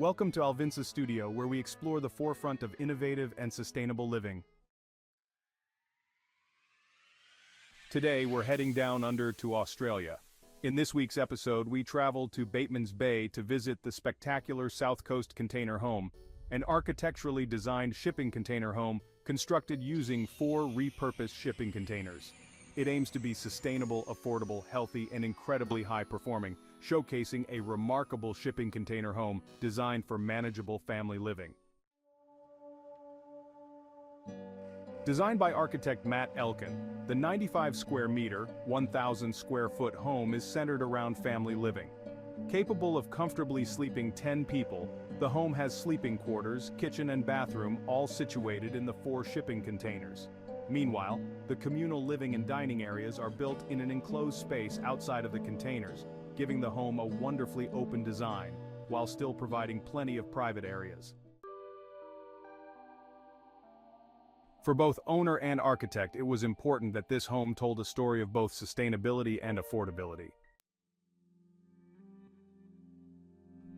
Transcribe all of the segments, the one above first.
Welcome to Alvinsa Studio, where we explore the forefront of innovative and sustainable living. Today, we're heading down under to Australia. In this week's episode, we traveled to Batemans Bay to visit the spectacular South Coast Container Home, an architecturally designed shipping container home constructed using 4 repurposed shipping containers. It aims to be sustainable, affordable, healthy, and incredibly high-performing, showcasing a remarkable shipping container home designed for manageable family living. Designed by architect Matt Elkin, the 95 square meter, 1,000 square foot home is centered around family living. Capable of comfortably sleeping 10 people, the home has sleeping quarters, kitchen and bathroom all situated in the 4 shipping containers. Meanwhile, the communal living and dining areas are built in an enclosed space outside of the containers, giving the home a wonderfully open design, while still providing plenty of private areas. For both owner and architect, it was important that this home told a story of both sustainability and affordability.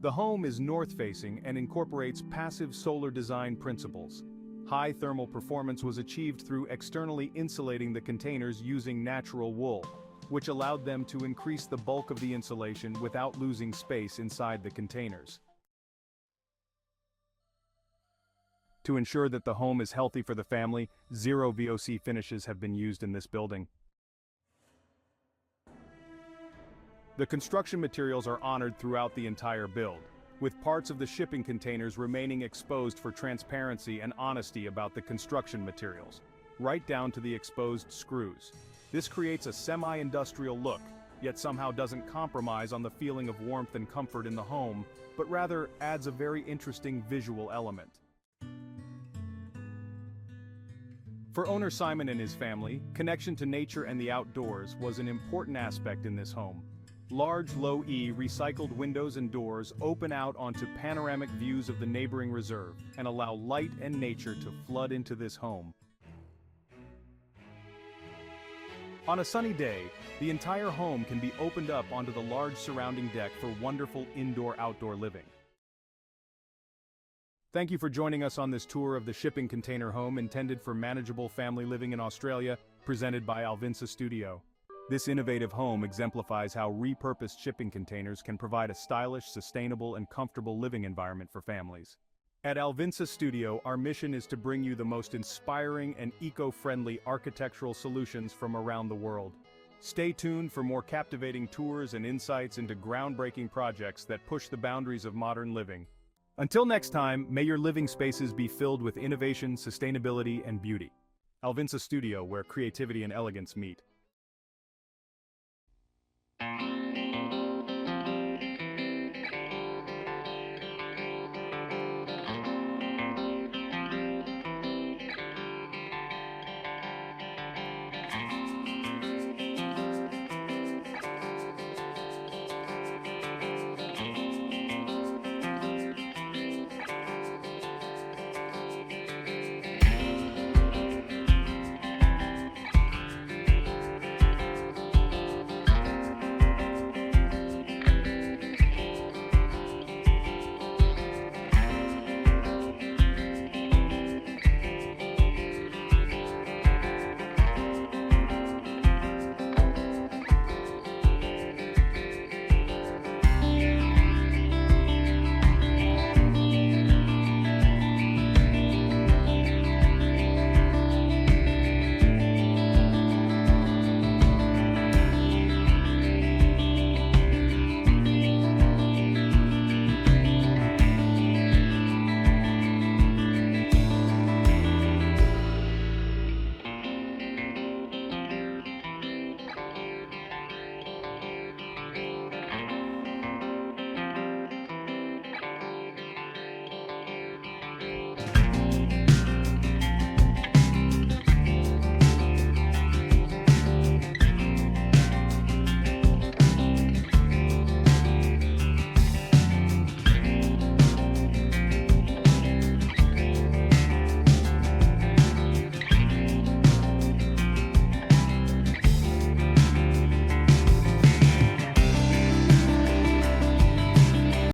The home is north-facing and incorporates passive solar design principles. High thermal performance was achieved through externally insulating the containers using natural wool, which allowed them to increase the bulk of the insulation without losing space inside the containers. To ensure that the home is healthy for the family, 0 VOC finishes have been used in this building. The construction materials are honored throughout the entire build, with parts of the shipping containers remaining exposed for transparency and honesty about the construction materials, right down to the exposed screws. This creates a semi-industrial look, yet somehow doesn't compromise on the feeling of warmth and comfort in the home, but rather adds a very interesting visual element. For owner Simon and his family, connection to nature and the outdoors was an important aspect in this home. Large low-E recycled windows and doors open out onto panoramic views of the neighboring reserve and allow light and nature to flood into this home. On a sunny day, the entire home can be opened up onto the large surrounding deck for wonderful indoor-outdoor living. Thank you for joining us on this tour of the shipping container home intended for manageable family living in Australia, presented by Alvinsa Studio. This innovative home exemplifies how repurposed shipping containers can provide a stylish, sustainable, and comfortable living environment for families. At Alvinsa Studio, our mission is to bring you the most inspiring and eco-friendly architectural solutions from around the world. Stay tuned for more captivating tours and insights into groundbreaking projects that push the boundaries of modern living. Until next time, may your living spaces be filled with innovation, sustainability, and beauty. Alvinsa Studio, where creativity and elegance meet.